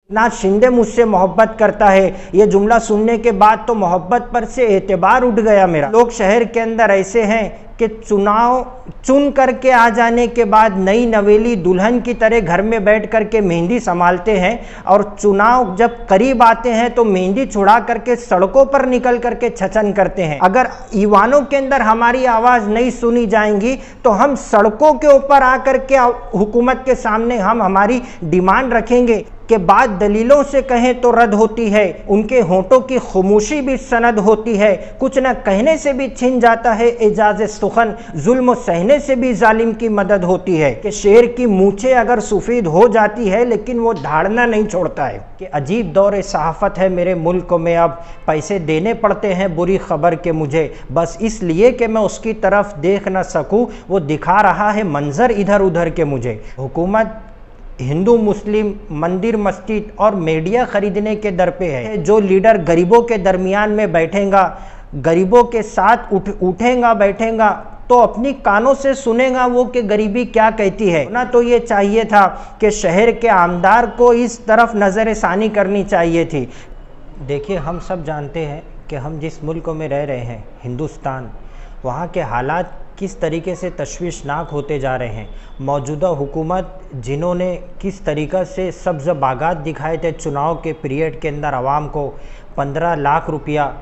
ना शिंदे मुझसे मोहब्बत करता है, ये जुमला सुनने के बाद तो मोहब्बत पर से एतबार उठ गया मेरा। लोग शहर के अंदर ऐसे हैं कि चुनाव चुन करके आ जाने के बाद नई नवेली दुल्हन की तरह घर में बैठ करके मेहंदी संभालते हैं, और चुनाव जब करीब आते हैं तो मेहंदी छुड़ा करके सड़कों पर निकल करके छचन करते हैं। अगर ईवानों के अंदर हमारी आवाज़ नहीं सुनी जाएंगी तो हम सड़कों के ऊपर आकर के हुकूमत के सामने हम हमारी डिमांड रखेंगे के बाद दलीलों से कहें तो रद्द होती है, उनके होंठों की खामोशी भी सनद होती है, कुछ न कहने से भी छिन जाता है एजाज़ सुखन, जुल्म सहने से भी जालिम की मदद होती है। कि शेर की मूछें अगर सफ़ेद हो जाती है लेकिन वो धाड़ना नहीं छोड़ता है। कि अजीब दौर सहाफ़त है मेरे मुल्क में, अब पैसे देने पड़ते हैं बुरी खबर के मुझे, बस इसलिए कि मैं उसकी तरफ देख न सकूँ, वो दिखा रहा है मंजर इधर उधर के मुझे। हुकूमत हिंदू मुस्लिम मंदिर मस्जिद और मीडिया खरीदने के दर पे है। जो लीडर गरीबों के दरमियान में बैठेगा, गरीबों के साथ उठेगा बैठेगा तो अपनी कानों से सुनेगा वो कि गरीबी क्या कहती है। ना तो ये चाहिए था कि शहर के आमदार को इस तरफ नज़र सानी करनी चाहिए थी। देखिए, हम सब जानते हैं कि हम जिस मुल्क में रह रहे हैं हिंदुस्तान, वहाँ के हालात किस तरीके से तशवीशनाक होते जा रहे हैं। मौजूदा हुकूमत जिन्होंने किस तरीक़ा से सब्ज़ बागात दिखाए थे चुनाव के पीरियड के अंदर, आवाम को 15 लाख रुपया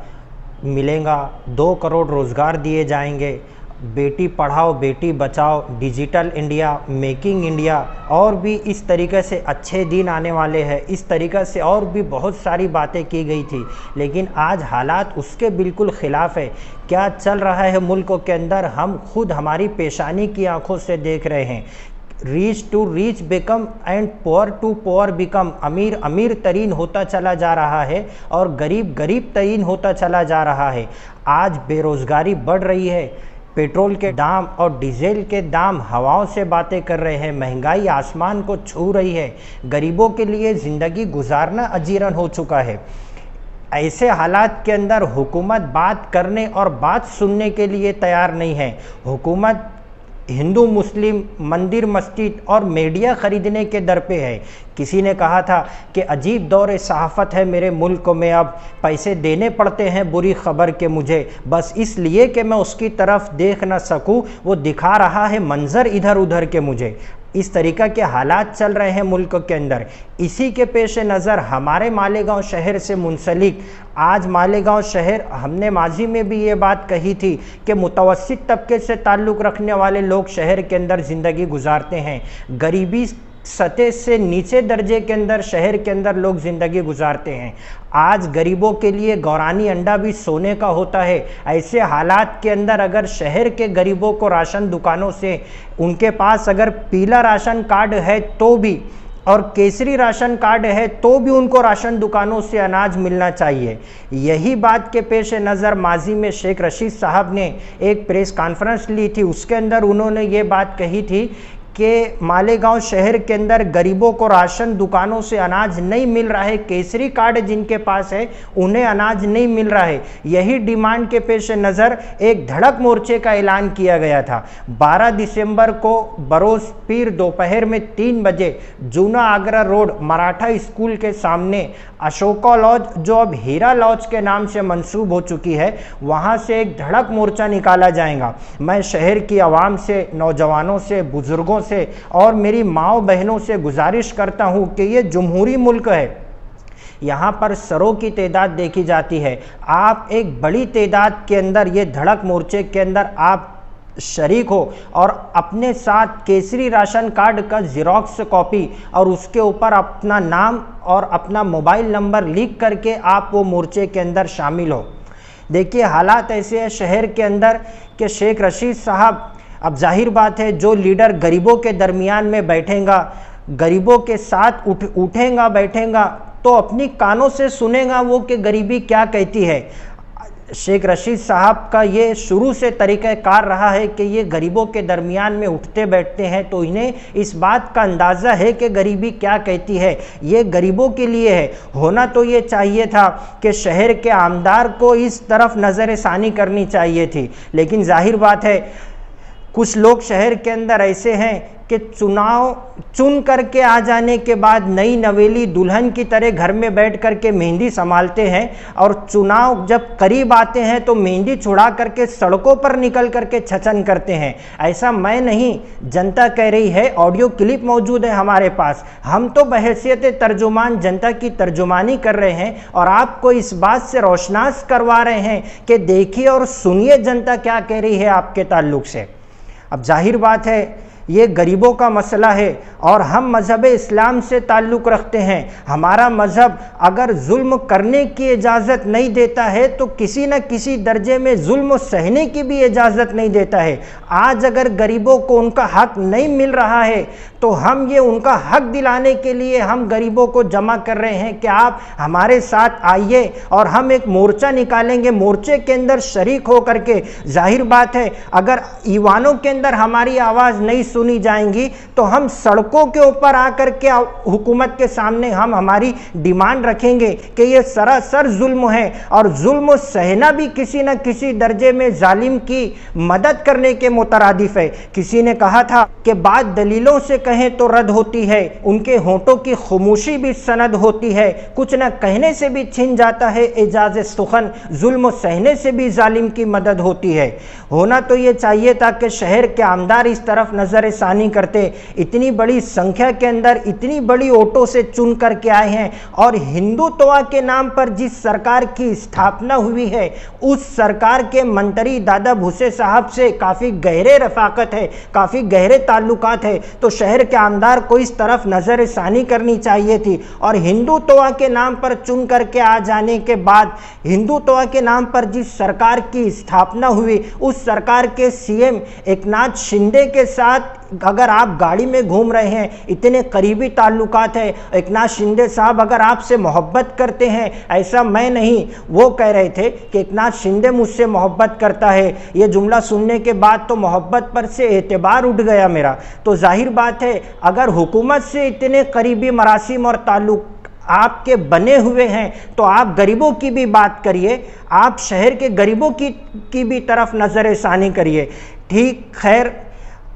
मिलेगा, 2 करोड़ रोज़गार दिए जाएंगे, Beti Padhao Beti Bachao, digital India, making India, और भी इस तरीके से अच्छे दिन आने वाले हैं, इस तरीक़ा से और भी बहुत सारी बातें की गई थी। लेकिन आज हालात उसके बिल्कुल ख़िलाफ़ है। क्या चल रहा है मुल्क के अंदर, हम खुद हमारी पेशानी की आंखों से देख रहे हैं। Rich to rich become and poor to poor become, अमीर अमीर तरीन होता चला जा रहा है और गरीब गरीब तरीन होता चला जा रहा है। आज बेरोज़गारी बढ़ रही है, पेट्रोल के दाम और डीजल के दाम हवाओं से बातें कर रहे हैं, महंगाई आसमान को छू रही है, गरीबों के लिए ज़िंदगी गुजारना अजीरन हो चुका है। ऐसे हालात के अंदर हुकूमत बात करने और बात सुनने के लिए तैयार नहीं है। हुकूमत हिंदू मुस्लिम मंदिर मस्जिद और मीडिया खरीदने के दर पे है। किसी ने कहा था कि अजीब दौर सहाफ़त है मेरे मुल्क में, अब पैसे देने पड़ते हैं बुरी खबर के मुझे, बस इसलिए कि मैं उसकी तरफ देख न सकूं, वो दिखा रहा है मंजर इधर उधर के मुझे। इस तरीक़ा के हालात चल रहे हैं मुल्क के अंदर। इसी के पेश नज़र हमारे मालेगांव शहर से मुंसलिक आज मालेगांव शहर, हमने माजी में भी ये बात कही थी कि मुतवस्सित तबके से ताल्लुक़ रखने वाले लोग शहर के अंदर ज़िंदगी गुजारते हैं, गरीबी सतह से नीचे दर्जे के अंदर शहर के अंदर लोग ज़िंदगी गुजारते हैं। आज गरीबों के लिए गौरानी अंडा भी सोने का होता है। ऐसे हालात के अंदर अगर शहर के गरीबों को राशन दुकानों से, उनके पास अगर पीला राशन कार्ड है तो भी और केसरी राशन कार्ड है तो भी उनको राशन दुकानों से अनाज मिलना चाहिए। यही बात के पेश नज़र माजी में शेख रशीद साहब ने एक प्रेस कॉन्फ्रेंस ली थी, उसके अंदर उन्होंने ये बात कही थी कि मालेगांव शहर के अंदर गरीबों को राशन दुकानों से अनाज नहीं मिल रहा है, केसरी कार्ड जिनके पास है उन्हें अनाज नहीं मिल रहा है। यही डिमांड के पेश नज़र एक धड़क मोर्चे का ऐलान किया गया था। 12 दिसंबर को बरोज़ पीर दोपहर में 3 बजे जूना आगरा रोड मराठा स्कूल के सामने अशोका लॉज, जो अब हीरा लॉज के नाम से मंसूब हो चुकी है, वहाँ से एक धड़क मोर्चा निकाला जाएगा। मैं शहर की आवाम से, नौजवानों से, बुज़ुर्गों से और मेरी माओ बहनों से गुजारिश करता हूं कि ये जमहूरी मुल्क है, यहाँ पर सरों की तादाद देखी जाती है। आप एक बड़ी तादाद के अंदर ये धड़क मोर्चे के अंदर आप शरीक हो और अपने साथ केसरी राशन कार्ड का ज़ेरॉक्स कॉपी और उसके ऊपर अपना नाम और अपना मोबाइल नंबर लिख करके आप वो मोर्चे के अंदर शामिल हो। देखिए, हालात ऐसे हैं शहर के अंदर कि शेख रशीद साहब, अब जाहिर बात है जो लीडर गरीबों के दरमियान में बैठेगा, गरीबों के साथ उठेगा बैठेगा तो अपनी कानों से सुनेगा वो कि गरीबी क्या कहती है। शेख रशीद साहब का ये शुरू से तरीक़ाकार रहा है कि ये गरीबों के दरमियान में उठते बैठते हैं तो इन्हें इस बात का अंदाज़ा है कि गरीबी क्या कहती है, ये गरीबों के लिए है। होना तो ये चाहिए था कि शहर के आमदार को इस तरफ नज़र सानी करनी चाहिए थी, लेकिन जाहिर बात है कुछ लोग शहर के अंदर ऐसे हैं कि चुनाव चुन करके आ जाने के बाद नई नवेली दुल्हन की तरह घर में बैठ करके मेहंदी संभालते हैं, और चुनाव जब करीब आते हैं तो मेहंदी छुड़ा करके सड़कों पर निकल करके छचन करते हैं। ऐसा मैं नहीं, जनता कह रही है। ऑडियो क्लिप मौजूद है हमारे पास। हम तो बहैसियत तर्जुमान जनता की तर्जुमानी कर रहे हैं और आपको इस बात से रोशनास करवा रहे हैं कि देखिए और सुनिए जनता क्या कह रही है आपके ताल्लुक से। अब जाहिर बात है ये गरीबों का मसला है और हम मज़हब इस्लाम से ताल्लुक़ रखते हैं। हमारा मज़हब अगर जुल्म करने की इजाज़त नहीं देता है तो किसी न किसी दर्जे में जुल्म सहने की भी इजाज़त नहीं देता है। आज अगर गरीबों को उनका हक नहीं मिल रहा है तो हम ये उनका हक दिलाने के लिए हम गरीबों को जमा कर रहे हैं कि आप हमारे साथ आइए और हम एक मोर्चा निकालेंगे। मोर्चे के अंदर शरीक हो करके, जाहिर बात है अगर ईवानों के अंदर हमारी आवाज़ नहीं सुनी जाएंगी तो हम सड़कों के ऊपर आकर के हुकूमत के सामने हम हमारी डिमांड रखेंगे कि ये सरासर जुल्म है और जुल्म सहना भी किसी न किसी दर्जे में जालिम की मदद करने के मुतरादिफ है। किसी ने कहा था कि बात दलीलों से कहें तो रद्द होती है, उनके होंठों की खामोशी भी सनद होती है, कुछ न कहने से भी छिन जाता है एजाज़ सुखन, जुल्म सहने से भी जालिम की मदद होती है। होना तो ये चाहिए था कि शहर के आमदार इस तरफ नजर सानी करते। इतनी बड़ी संख्या के अंदर इतनी बड़ी वोटों से चुन करके आए हैं और हिंदुत्व के नाम पर जिस सरकार की स्थापना हुई है उस सरकार के मंत्री दादा भूसे साहब से काफ़ी गहरे रफाकत है, काफ़ी गहरे ताल्लुकात है। तो शहर के आमदार को इस तरफ नजर सानी करनी चाहिए थी और हिंदुत्व के नाम पर चुन करके आ जाने के बाद हिंदुत्व के नाम पर जिस सरकार की स्थापना हुई उस सरकार के सीएम एकनाथ शिंदे के साथ अगर आप गाड़ी में घूम रहे हैं, इतने करीबी ताल्लुकात है, एकनाथ शिंदे साहब अगर आपसे मोहब्बत करते हैं, ऐसा मैं नहीं, वो कह रहे थे कि एकनाथ शिंदे मुझसे मोहब्बत करता है। ये जुमला सुनने के बाद तो मोहब्बत पर से एतबार उठ गया मेरा। तो जाहिर बात है अगर हुकूमत से इतने करीबी मरासिम और ताल्लुक आपके बने हुए हैं तो आप गरीबों की भी बात करिए, आप शहर के गरीबों की भी तरफ नजर सानी करिए। ठीक, खैर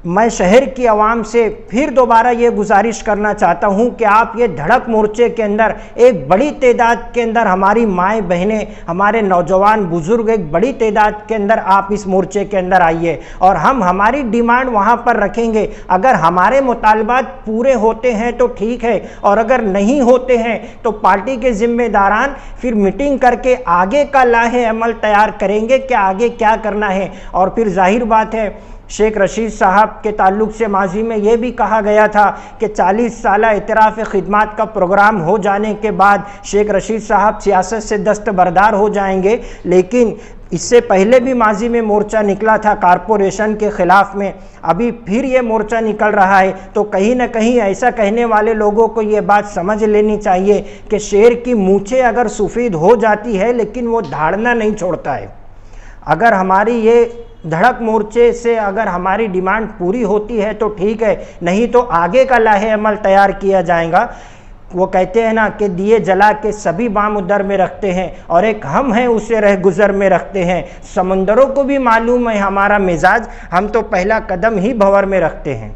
मैं शहर की आवाम से फिर दोबारा ये गुजारिश करना चाहता हूँ कि आप ये धड़क मोर्चे के अंदर एक बड़ी तादाद के अंदर हमारी माएँ बहनें, हमारे नौजवान बुज़ुर्ग एक बड़ी तादाद के अंदर आप इस मोर्चे के अंदर आइए और हम हमारी डिमांड वहाँ पर रखेंगे। अगर हमारे मुतालबात पूरे होते हैं तो ठीक है और अगर नहीं होते हैं तो पार्टी के ज़िम्मेदारान फिर मीटिंग करके आगे का लाहे अमल तैयार करेंगे कि आगे क्या करना है। और फिर जाहिर बात है शेख रशीद साहब के ताल्लुक से माजी में ये भी कहा गया था कि 40 साल इतराफ़ खिदमात का प्रोग्राम हो जाने के बाद शेख रशीद साहब सियासत से दस्तबरदार हो जाएंगे। लेकिन इससे पहले भी माजी में मोर्चा निकला था कारपोरेशन के ख़िलाफ़ में, अभी फिर ये मोर्चा निकल रहा है। तो कहीं ना कहीं ऐसा कहने वाले लोगों को ये बात समझ लेनी चाहिए कि शेर की मूँछें अगर सफ़ेद हो जाती है लेकिन वो धाड़ना नहीं छोड़ता है। अगर हमारी ये धड़क मोर्चे से अगर हमारी डिमांड पूरी होती है तो ठीक है, नहीं तो आगे का लाहे अमल तैयार किया जाएगा। वो कहते हैं ना कि दिए जला के सभी बाम उदर में रखते हैं और एक हम हैं उसे रह गुज़र में रखते हैं। समंदरों को भी मालूम है हमारा मिजाज, हम तो पहला कदम ही भंवर में रखते हैं।